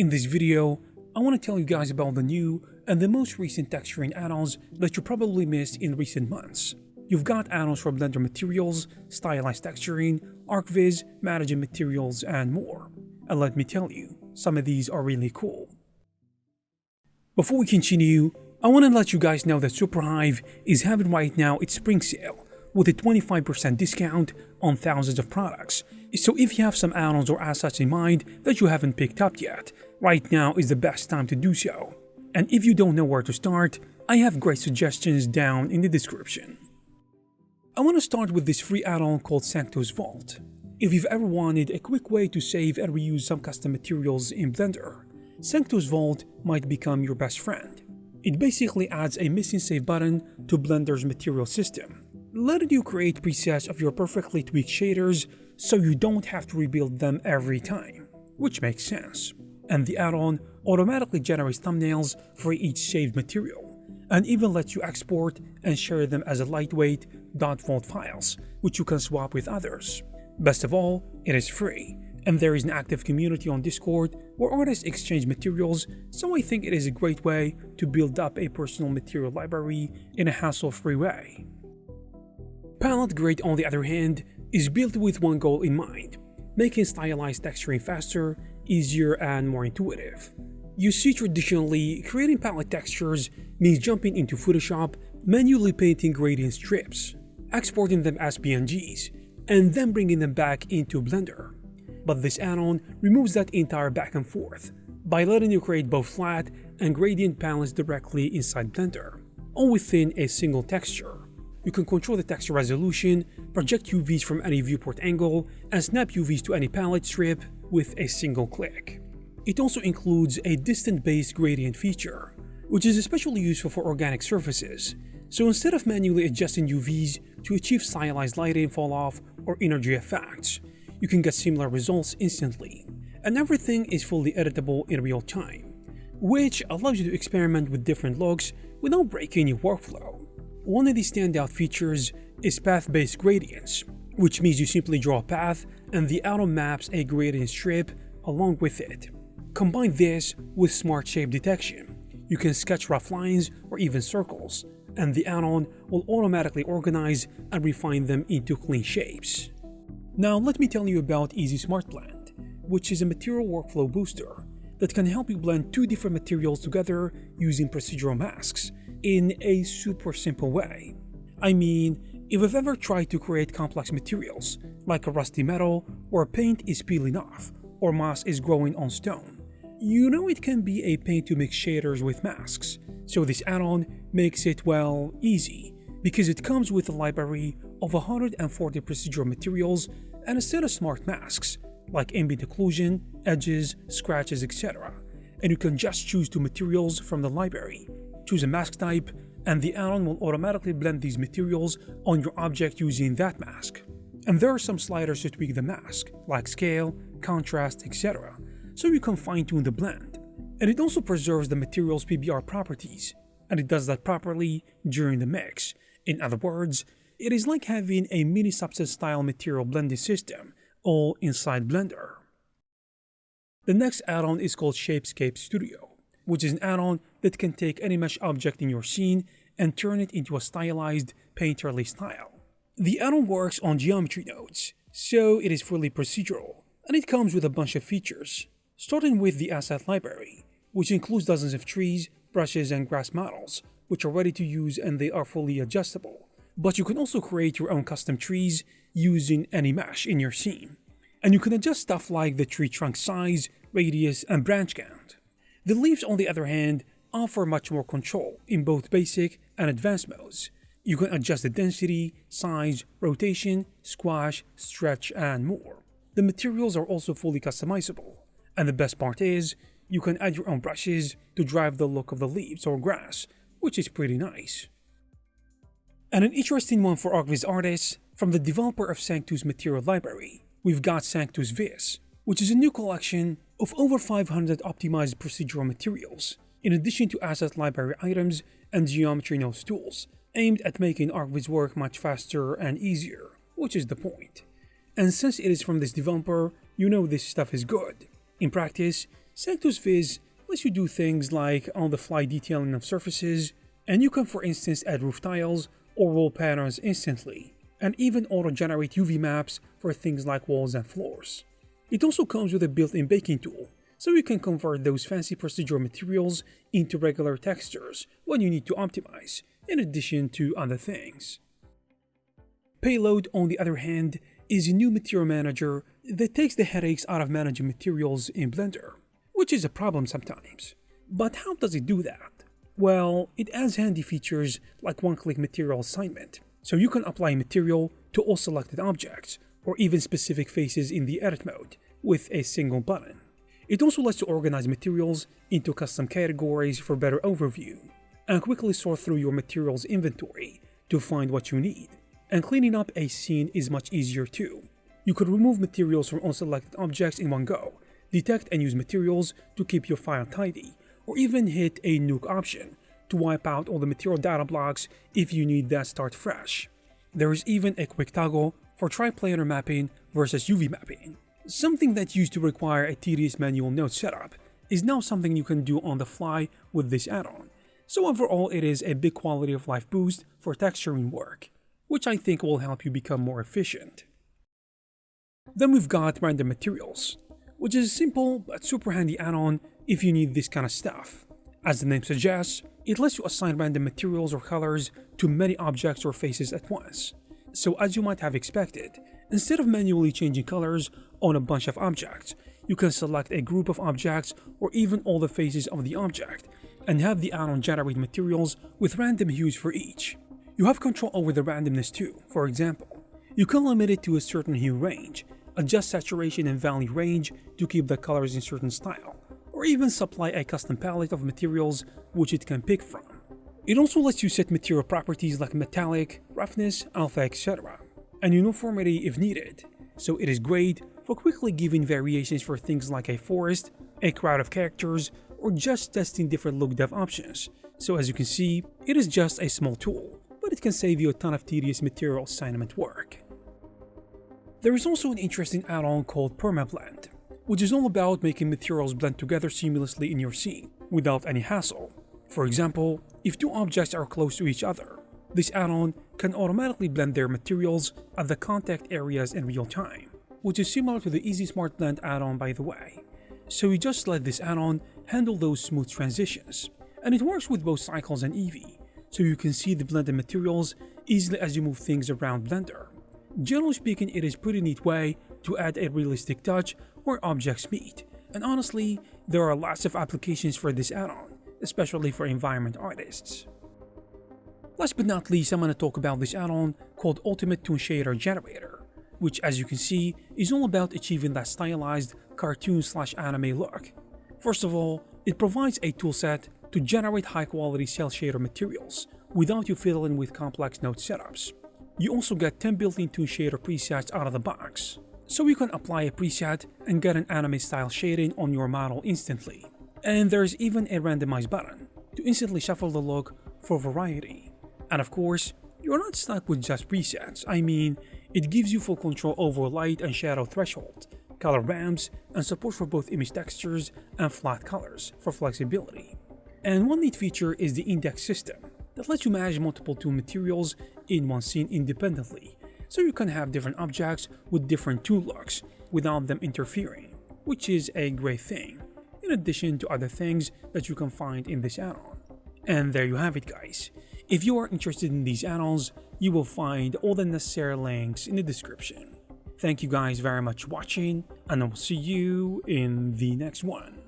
In this video, I want to tell you guys about the new and the most recent texturing add-ons that you probably missed in recent months. You've got add-ons for Blender materials, stylized texturing, ArchViz, managing materials, and more. And let me tell you, some of these are really cool. Before we continue, I want to let you guys know that SuperHive is having right now its spring sale with a 25% discount on thousands of products. So if you have some add-ons or assets in mind that you haven't picked up yet, right now is the best time to do so. And if you don't know where to start, I have great suggestions down in the description. I want to start with this free add-on called Sanctus Vault. If you've ever wanted a quick way to save and reuse some custom materials in Blender, Sanctus Vault might become your best friend. It basically adds a missing save button to Blender's material system, letting you create presets of your perfectly tweaked shaders so you don't have to rebuild them every time, which makes sense. And the add-on automatically generates thumbnails for each saved material, and even lets you export and share them as a lightweight .vault files, which you can swap with others. Best of all, it is free, and there is an active community on Discord where artists exchange materials, so I think it is a great way to build up a personal material library in a hassle-free way. Palettegrid, on the other hand, is built with one goal in mind: making stylized texturing faster, easier, and more intuitive. You see, traditionally, creating palette textures means jumping into Photoshop, manually painting gradient strips, exporting them as PNGs, and then bringing them back into Blender. But this add-on removes that entire back and forth by letting you create both flat and gradient palettes directly inside Blender, all within a single texture. You can control the texture resolution, project UVs from any viewport angle, and snap UVs to any palette strip with a single click. It also includes a distant-based gradient feature, which is especially useful for organic surfaces. So instead of manually adjusting UVs to achieve stylized lighting falloff or energy effects, you can get similar results instantly, and everything is fully editable in real time, which allows you to experiment with different looks without breaking your workflow. One of the standout features is path-based gradients, which means you simply draw a path and the add-on maps a gradient strip along with it. Combine this with smart shape detection. You can sketch rough lines or even circles, and the add-on will automatically organize and refine them into clean shapes. Now let me tell you about Easy Smart Blend, which is a material workflow booster that can help you blend two different materials together using procedural masks in a super simple way. I mean, if you've ever tried to create complex materials, like a rusty metal, where paint is peeling off, or moss is growing on stone, you know it can be a pain to mix shaders with masks. So this add-on makes it, well, easy, because it comes with a library of 140 procedural materials and a set of smart masks, like ambient occlusion, edges, scratches, etc. And you can just choose two materials from the library, choose a mask type, and the add-on will automatically blend these materials on your object using that mask. And there are some sliders to tweak the mask, like scale, contrast, etc., so you can fine-tune the blend. And it also preserves the material's PBR properties, and it does that properly during the mix. In other words, it is like having a mini substance-style material blending system all inside Blender. The next add-on is called Shapescape Studio, which is an add-on that can take any mesh object in your scene and turn it into a stylized, painterly style. The add-on works on geometry nodes, so it is fully procedural, and it comes with a bunch of features, starting with the asset library, which includes dozens of trees, brushes, and grass models, which are ready to use and they are fully adjustable. But you can also create your own custom trees using any mesh in your scene, and you can adjust stuff like the tree trunk size, radius, and branch count. The leaves, on the other hand, offer much more control in both basic and advanced modes. You can adjust the density, size, rotation, squash, stretch, and more. The materials are also fully customizable, and the best part is, you can add your own brushes to drive the look of the leaves or grass, which is pretty nice. And an interesting one for ArchViz artists, from the developer of Sanctus Material Library, we've got Sanctus Viz, which is a new collection of over 500 optimized procedural materials, in addition to asset library items and geometry nodes tools, aimed at making ArchViz work much faster and easier, which is the point. And since it is from this developer, you know this stuff is good. In practice, Sanctus Viz lets you do things like on-the-fly detailing of surfaces, and you can for instance add roof tiles or wall patterns instantly, and even auto-generate UV maps for things like walls and floors. It also comes with a built-in baking tool, so you can convert those fancy procedural materials into regular textures when you need to optimize, in addition to other things. Payload, on the other hand, is a new material manager that takes the headaches out of managing materials in Blender, which is a problem sometimes. But how does it do that? Well, it adds handy features like one-click material assignment, so you can apply material to all selected objects, or even specific faces in the edit mode, with a single button. It also lets you organize materials into custom categories for better overview, and quickly sort through your materials inventory to find what you need. And cleaning up a scene is much easier too. You could remove materials from unselected objects in one go, detect and use materials to keep your file tidy, or even hit a nuke option to wipe out all the material data blocks if you need that start fresh. There is even a quick toggle for triplanar mapping versus UV mapping. Something that used to require a tedious manual node setup is now something you can do on the fly with this add-on. So overall, it is a big quality of life boost for texturing work, which I think will help you become more efficient. Then we've got random materials, which is a simple but super handy add-on if you need this kind of stuff. As the name suggests, it lets you assign random materials or colors to many objects or faces at once. So as you might have expected, instead of manually changing colors on a bunch of objects, you can select a group of objects or even all the faces of the object and have the add-on generate materials with random hues for each. You have control over the randomness too. For example, you can limit it to a certain hue range, adjust saturation and value range to keep the colors in certain style, or even supply a custom palette of materials which it can pick from. It also lets you set material properties like metallic, roughness, alpha, etc., and uniformity if needed, so it is great for quickly giving variations for things like a forest, a crowd of characters, or just testing different look dev options. So as you can see, it is just a small tool, but it can save you a ton of tedious material assignment work. There is also an interesting add-on called Permablend, which is all about making materials blend together seamlessly in your scene, without any hassle. For example, if two objects are close to each other, this add-on can automatically blend their materials at the contact areas in real time, which is similar to the Easy Smart Blend add-on by the way. So you just let this add-on handle those smooth transitions, and it works with both Cycles and Eevee, so you can see the blended materials easily as you move things around Blender. Generally speaking, it is a pretty neat way to add a realistic touch where objects meet, and honestly, there are lots of applications for this add-on, especially for environment artists. Last but not least, I'm going to talk about this add-on called Ultimate Toonshader Generator, which as you can see is all about achieving that stylized cartoon/anime look. First of all, it provides a toolset to generate high-quality cell shader materials without you fiddling with complex node setups. You also get 10 built-in Toonshader presets out of the box, so you can apply a preset and get an anime-style shading on your model instantly. And there's even a randomize button to instantly shuffle the look for variety. And of course, you're not stuck with just presets. I mean, it gives you full control over light and shadow threshold, color ramps, and support for both image textures and flat colors for flexibility. And one neat feature is the index system that lets you manage multiple tool materials in one scene independently, so you can have different objects with different tool looks without them interfering, which is a great thing, in addition to other things that you can find in this add-on. And there you have it guys. If you are interested in these add-ons, you will find all the necessary links in the description. Thank you guys very much for watching, and I will see you in the next one.